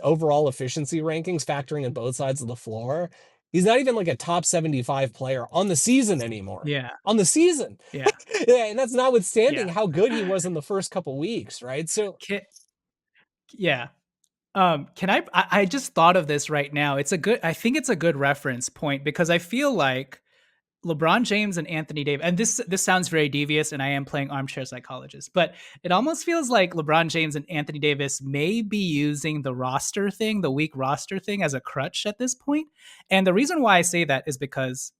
S2: overall efficiency rankings, factoring in both sides of the floor. He's not even like a top 75 player on the season anymore.
S1: Yeah.
S2: On the season.
S1: Yeah.
S2: Yeah, and that's notwithstanding
S1: Yeah.
S2: how good he was in the first couple weeks, right? So
S1: Ki yeah. Can I just thought of this right now. I think it's a good reference point because I feel like LeBron James and Anthony Davis, and this sounds very devious, and I am playing armchair psychologist, but it almost feels like LeBron James and Anthony Davis may be using the weak roster thing, as a crutch at this point. And the reason why I say that is because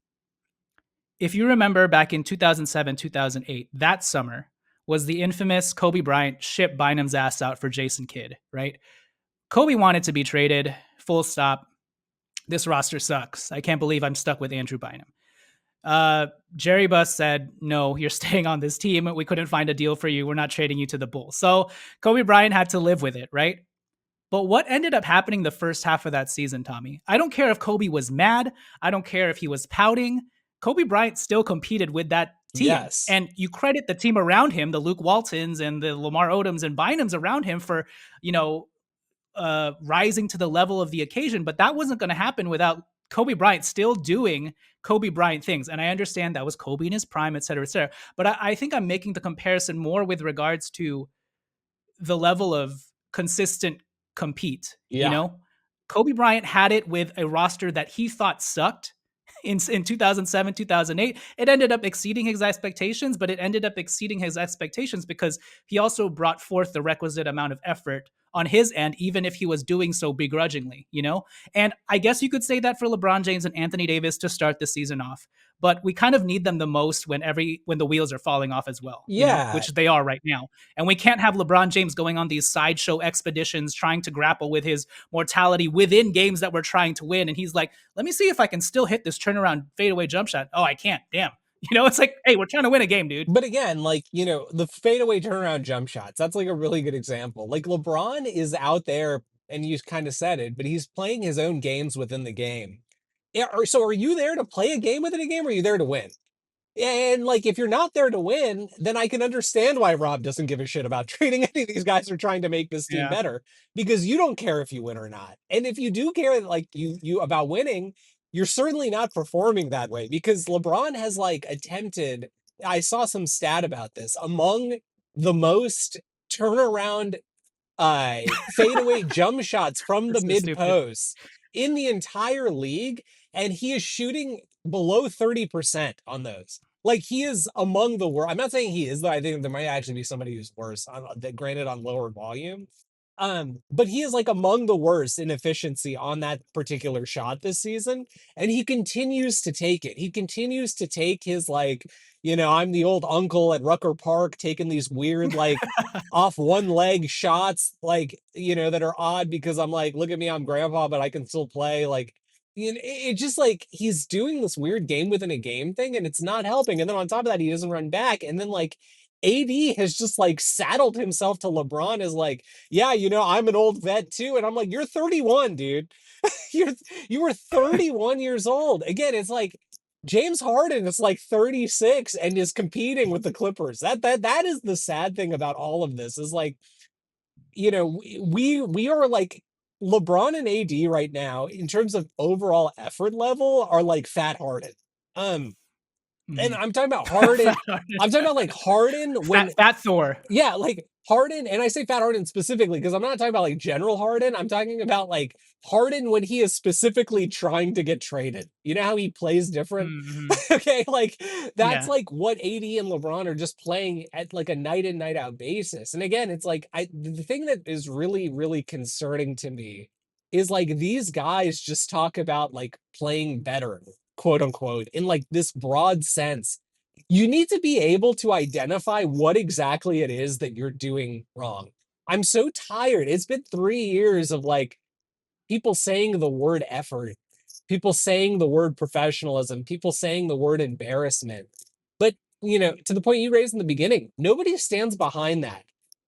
S1: if you remember back in 2007, 2008, that summer was the infamous Kobe Bryant ship Bynum's ass out for Jason Kidd, right? Kobe wanted to be traded, full stop. This roster sucks. I can't believe I'm stuck with Andrew Bynum. Jerry Buss said, no, you're staying on this team. We couldn't find a deal for you. We're not trading you to the Bulls. So Kobe Bryant had to live with it, right? But what ended up happening the first half of that season, Tommy? I don't care if Kobe was mad. I don't care if he was pouting. Kobe Bryant still competed with that team.
S2: yes.
S1: And you credit the team around him, the Luke Waltons and the Lamar Odoms and Bynums around him for, you know, rising to the level of the occasion. But that wasn't going to happen without Kobe Bryant still doing Kobe Bryant things. And I understand that was Kobe in his prime, et cetera, et cetera. But I think I'm making the comparison more with regards to the level of consistent compete. You
S2: Yeah.
S1: know, Kobe Bryant had it with a roster that he thought sucked in 2007, 2008. It ended up exceeding his expectations, but it ended up exceeding his expectations because he also brought forth the requisite amount of effort on his end, even if he was doing so begrudgingly, you know? And I guess you could say that for LeBron James and Anthony Davis to start the season off. But we kind of need them the most when the wheels are falling off as well, you know,
S2: Yeah.
S1: which they are right now. And we can't have LeBron James going on these sideshow expeditions trying to grapple with his mortality within games that we're trying to win. And he's like, let me see if I can still hit this turnaround fadeaway jump shot. Oh, I can't. Damn. You know, it's like, hey, we're trying to win a game, dude.
S2: But again, like, the fadeaway turnaround jump shots, that's like a really good example. Like LeBron is out there and you kind of said it, but he's playing his own games within the game. Yeah, so are you there to play a game within a game or are you there to win? And like, if you're not there to win, then I can understand why Rob doesn't give a shit about trading any of these guys who are trying to make this team
S1: Yeah.
S2: better because you don't care if you win or not. And if you do care, like you about winning, you're certainly not performing that way because LeBron has like attempted. I saw some stat about this among the most turnaround fadeaway jump shots from the
S1: That's so
S2: mid
S1: stupid.
S2: post in the entire league, and he is shooting below 30% on those. Like he is among the worst. I'm not saying he is, though. I think there might actually be somebody who's worse. Granted, on lower volume. But he is like among the worst in efficiency on that particular shot this season, and he continues to take it. He continues to take his like, I'm the old uncle at Rucker Park taking these weird like off one leg shots, like, that are odd because I'm like, look at me, I'm grandpa, but I can still play. Like, it just like he's doing this weird game within a game thing, and it's not helping. And then on top of that, he doesn't run back. And then like AD has just like saddled himself to LeBron as like, yeah, I'm an old vet too. And I'm like, you're 31, dude. you're you were 31 years old. Again, it's like James Harden is like 36 and is competing with the Clippers. That is the sad thing about all of this is like, we are like LeBron and AD right now in terms of overall effort level are like fat Harden. Um, and
S1: Mhm.
S2: I'm talking about Harden.
S1: Fat Harden.
S2: I'm talking about like Harden when
S1: Fat Thor.
S2: yeah, like Harden, and I say Fat Harden specifically because I'm not talking about like general Harden. I'm talking about like Harden when he is specifically trying to get traded. You know how he plays different?
S1: Mhm.
S2: Okay, like that's
S1: Yeah.
S2: like what AD and LeBron are just playing at like a night in, night out basis. And again, it's like the thing that is really, really concerning to me is like these guys just talk about like playing better, quote unquote, in like this broad sense. You need to be able to identify what exactly it is that you're doing wrong. I'm so tired. It's been 3 years of like people saying the word effort, people saying the word professionalism, people saying the word embarrassment. But, to the point you raised in the beginning, nobody stands behind that.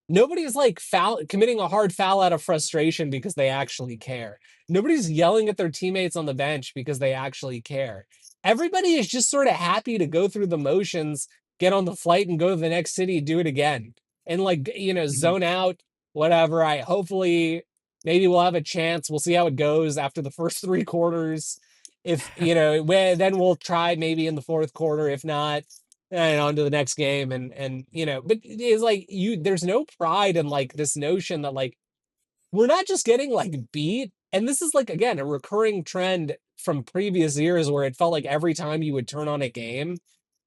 S2: Nobody's like committing a hard foul out of frustration because they actually care. Nobody's yelling at their teammates on the bench because they actually care. Everybody is just sort of happy to go through the motions, get on the flight and go to the next city, do it again. And like,
S1: Mhm.
S2: zone out, whatever. I hopefully maybe we'll have a chance. We'll see how it goes after the first three quarters. If then we'll try maybe in the fourth quarter. If not, and on to the next game. And but it's like there's no pride in like this notion that like we're not just getting like beat. And this is like again a recurring trend from previous years where it felt like every time you would turn on a game,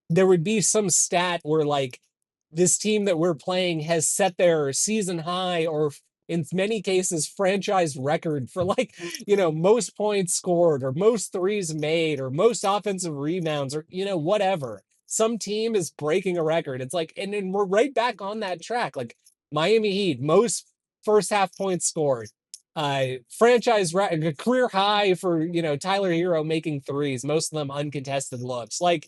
S2: there would be some stat where like this team that we're playing has set their season high or in many cases franchise record for like most points scored or most threes made or most offensive rebounds or whatever. Some team is breaking a record. It's like and then we're right back on that track. Like Miami Heat, most first half points scored, franchise career high for Tyler Hero making threes, most of them uncontested looks. Like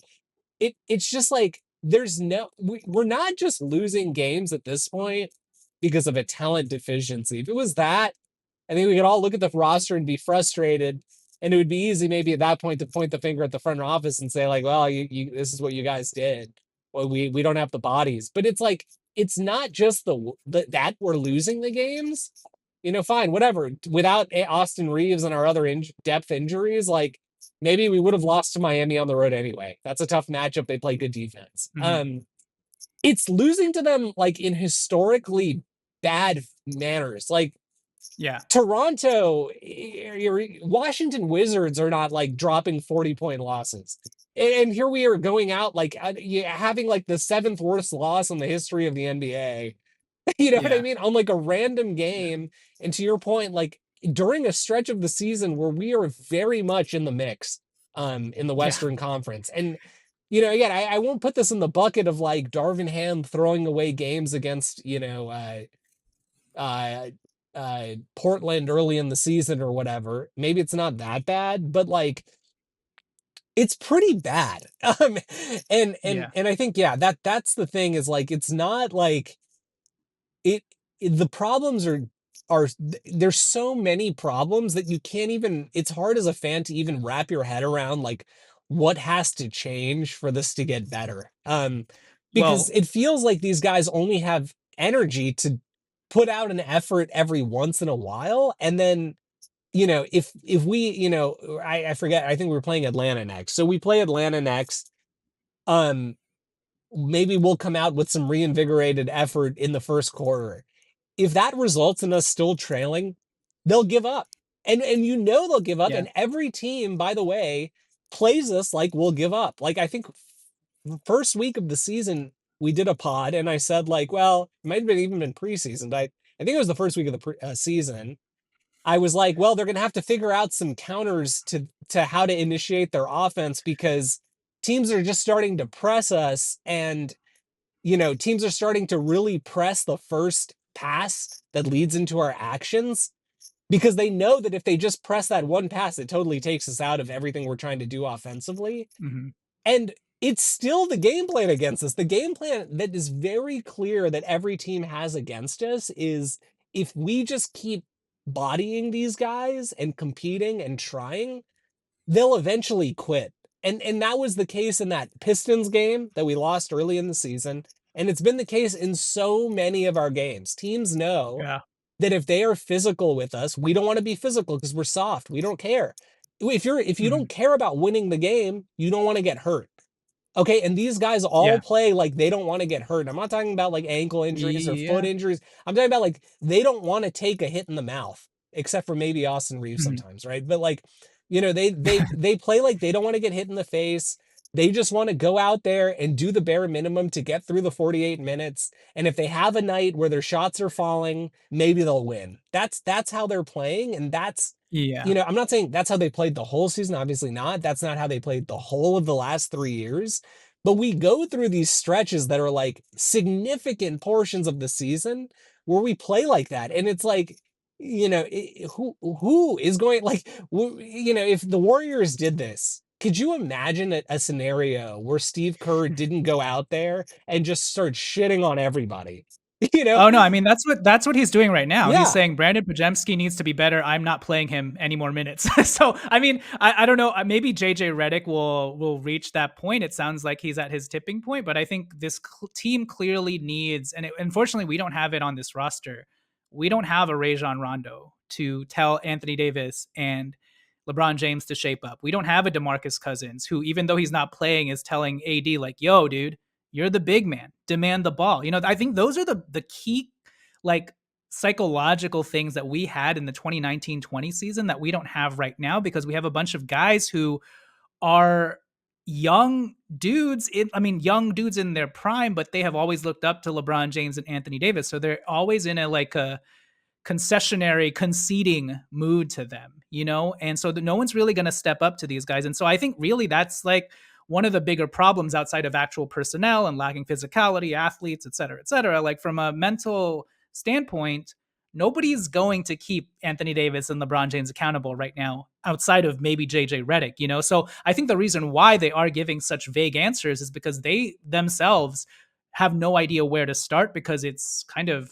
S2: it's just like there's we're not just losing games at this point because of a talent deficiency. If it was that, I think we could all look at the roster and be frustrated. And it would be easy maybe at that point to point the finger at the front office and say, like, well, this is what you guys did. Well, we don't have the bodies. But it's like, it's not just that we're losing the games. fine, whatever. Without Austin Reeves and our other depth injuries, like maybe we would have lost to Miami on the road anyway. That's a tough matchup. They play good defense.
S1: Mhm.
S2: It's losing to them like in historically bad manners. Like
S1: Yeah.
S2: Toronto, Washington Wizards are not like dropping 40-point losses. And here we are going out like having like the seventh worst loss in the history of the NBA. You know what I
S1: Yeah.
S2: mean? On like a random
S1: Yeah.
S2: game. And to your point, like during a stretch of the season where we are very much in the mix in the
S1: Yeah.
S2: Western Conference. And again, I won't put this in the bucket of like Darvin Ham throwing away games against, uh Portland early in the season or whatever. Maybe it's not that bad, but like it's pretty bad. And
S1: Yeah.
S2: I think yeah, that's the thing is like it's not like it, the problems are there's so many problems that you can't even, it's hard as a fan to even wrap your head around like what has to change for this to get better. Because
S1: Well,
S2: it feels like these guys only have energy to put out an effort every once in a while, and then if we I forget, I think we're playing Atlanta next, so we play Atlanta next. um Maybe we'll come out with some reinvigorated effort in the first quarter. If that results in us still trailing, they'll give up. And they'll give up.
S1: yeah.
S2: And every team, by the way, plays us like we'll give up. Like I think first week of the season, we did a pod and I said like, well, it might have been even been preseason, but I think it was the first week of the season. I was like, well, they're gonna have to figure out some counters to how to initiate their offense because teams are just starting to press us, and teams are starting to really press the first pass that leads into our actions because they know that if they just press that one pass, it totally takes us out of everything we're trying to do offensively.
S1: Mhm.
S2: And it's still the game plan against us. The game plan that is very clear that every team has against us is if we just keep bodying these guys and competing and trying, they'll eventually quit. And that was the case in that Pistons game that we lost early in the season. And it's been the case in so many of our games. Teams know
S1: Yeah.
S2: that if they are physical with us, we don't want to be physical because we're soft. We don't care. If you don't
S1: Mhm.
S2: care about winning the game, you don't want to get hurt. Okay, and these guys all
S1: Yeah.
S2: play like they don't want to get hurt. I'm not talking about like ankle injuries or foot
S1: Yeah.
S2: injuries. I'm talking about like they don't want to take a hit in the mouth, except for maybe Austin Reeves
S1: Mhm.
S2: sometimes, right? But like, they play like they don't want to get hit in the face. They just want to go out there and do the bare minimum to get through the 48 minutes. And if they have a night where their shots are falling, maybe they'll win. That's how they're playing, and that's
S1: Yeah.
S2: I'm not saying that's how they played the whole season. Obviously not. That's not how they played the whole of the last 3 years. But we go through these stretches that are like significant portions of the season where we play like that. And it's like, who is going like, if the Warriors did this, could you imagine a scenario where Steve Kerr didn't go out there and just start shitting on everybody? You know?
S1: Oh, no, I mean, that's what he's doing right now. He's
S2: Yeah.
S1: saying Brandon Podziemski needs to be better. I'm not playing him any more minutes. So, I mean, I don't know. Maybe JJ Redick will reach that point. It sounds like he's at his tipping point, but I think this team clearly needs, and unfortunately, we don't have it on this roster. We don't have a Rajon Rondo to tell Anthony Davis and LeBron James to shape up. We don't have a DeMarcus Cousins who, even though he's not playing, is telling AD like, "Yo, dude, you're the big man. Demand the ball." I think those are the key like psychological things that we had in the 2019-20 season that we don't have right now because we have a bunch of guys who are young dudes young dudes in their prime, but they have always looked up to LeBron James and Anthony Davis. So they're always in a concessionary conceding mood to them. And so no one's really going to step up to these guys. And so I think really that's like one of the bigger problems outside of actual personnel and lacking physicality, athletes, et cetera, et cetera. Like from a mental standpoint, nobody's going to keep Anthony Davis and LeBron James accountable right now outside of maybe JJ Redick. So I think the reason why they are giving such vague answers is because they themselves have no idea where to start because it's kind of,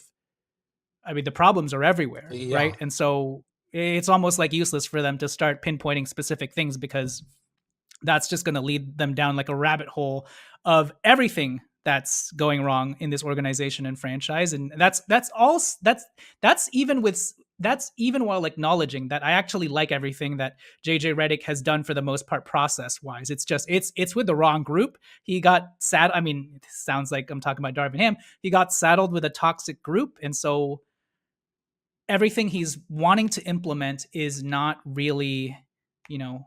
S1: I mean, the problems are everywhere,
S2: Yeah.
S1: right? And so it's almost like useless for them to start pinpointing specific things because that's just going to lead them down like a rabbit hole of everything that's going wrong in this organization and franchise. And that's all that's even with that's even while acknowledging that I actually like everything that JJ Redick has done for the most part process wise. It's just it's with the wrong group. He got sad. I mean, it sounds like I'm talking about Darvin Ham. He got saddled with a toxic group, and so everything he's wanting to implement is not really, you know,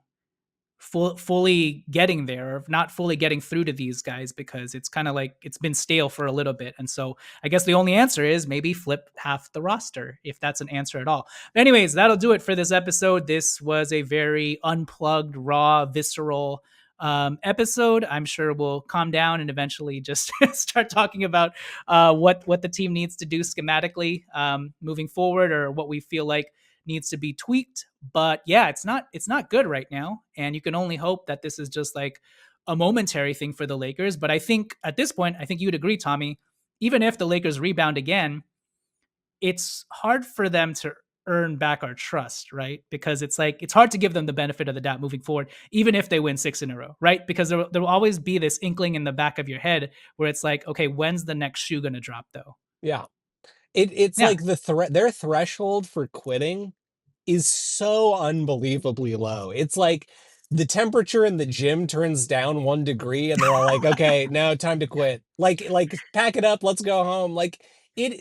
S1: fully getting there, or not fully getting through to these guys, because it's kind of like it's been stale for a little bit. And so I guess the only answer is maybe flip half the roster, if that's an answer at all. But anyways, that'll do it for this episode. This was a very unplugged, raw, visceral episode. I'm sure we'll calm down and eventually just start talking about what the team needs to do schematically moving forward, or what we feel like needs to be tweaked. But yeah, it's not good right now, and you can only hope that this is just like a momentary thing for the Lakers. But I think at this point, I think you'd agree, Tommy, even if the Lakers rebound again, it's hard for them to earn back our trust, right? Because it's like it's hard to give them the benefit of the doubt moving forward, even if they win 6 in a row, right? Because there will always be this inkling in the back of your head where it's like, okay, when's the next shoe going to drop, though?
S2: Yeah. It's
S1: Yeah,
S2: like their threshold for quitting is so unbelievably low. It's like the temperature in the gym turns down 1 degree and they're all like, okay, now time to quit. Like pack it up, let's go home. Like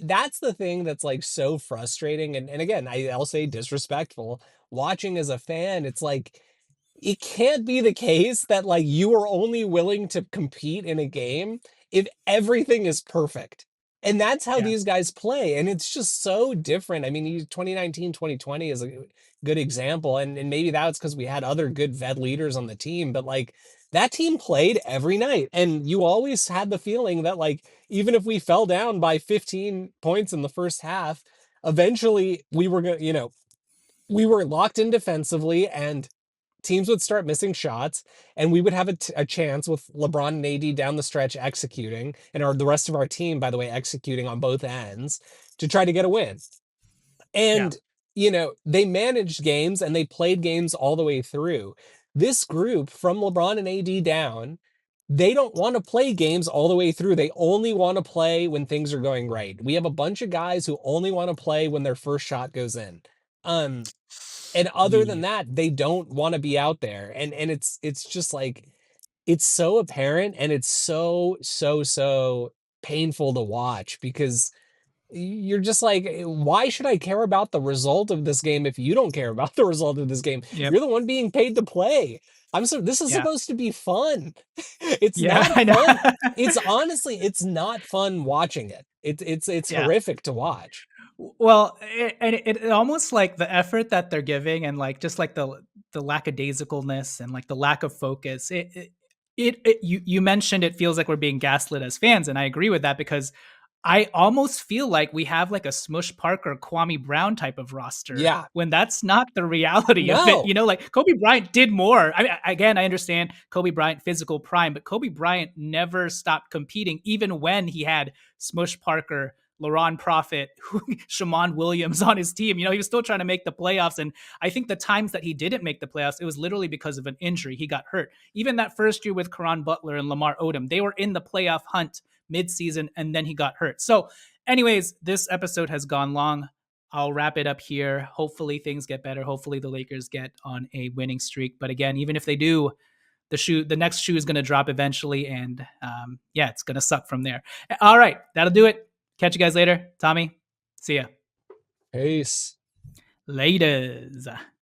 S2: that's the thing that's like so frustrating. And again, I'll say disrespectful. Watching as a fan, it's like it can't be the case that like you are only willing to compete in a game if everything is perfect. And that's how
S1: yeah,
S2: these guys play. And it's just so different. I mean, 2019, 2020 is a good example. And maybe that's because we had other good vet leaders on the team, but like that team played every night. And you always had the feeling that like even if we fell down by 15 points in the first half, eventually we were going to, we were locked in defensively and teams would start missing shots, and we would have a chance with LeBron and AD down the stretch executing, and the rest of our team, by the way, executing on both ends to try to get a win.
S1: yeah,
S2: And, they managed games and they played games all the way through. This group from LeBron and AD down, they don't want to play games all the way through. They only want to play when things are going right. We have a bunch of guys who only want to play when their first shot goes in. Um, and other than
S1: yeah,
S2: that, they don't want to be out there. And it's just like it's so apparent and it's so painful to watch because you're just like, why should I care about the result of this game if you don't care about the result of this game?
S1: yep,
S2: You're the one being paid to play. This is
S1: yeah,
S2: supposed to be fun. It's
S1: yeah.
S2: not
S1: I
S2: fun.
S1: know.
S2: It's honestly, it's not fun watching it. It's
S1: Yeah.
S2: horrific to watch.
S1: Well, it almost like the effort that they're giving, and like just like the lackadaisicalness and like the lack of focus. You mentioned it feels like we're being gaslit as fans, and I agree with that, because I almost feel like we have like a Smush Parker, Kwame Brown type of roster,
S2: Yeah.
S1: when that's not the reality of it.
S2: No.
S1: Like Kobe Bryant did more. I mean, again, I understand Kobe Bryant physical prime, but Kobe Bryant never stopped competing, even when he had Smush Parker, Laron Profit, Shammond Williams on his team. He was still trying to make the playoffs. And I think the times that he didn't make the playoffs, it was literally because of an injury. He got hurt. Even that first year with Caron Butler and Lamar Odom, they were in the playoff hunt midseason, and then he got hurt. So, anyways, this episode has gone long. I'll wrap it up here. Hopefully things get better. Hopefully the Lakers get on a winning streak. But again, even if they do, the next shoe is going to drop eventually, and yeah, it's going to suck from there. All right, that'll do it. Catch you guys later. Tommy, see ya.
S2: Peace.
S1: Laters.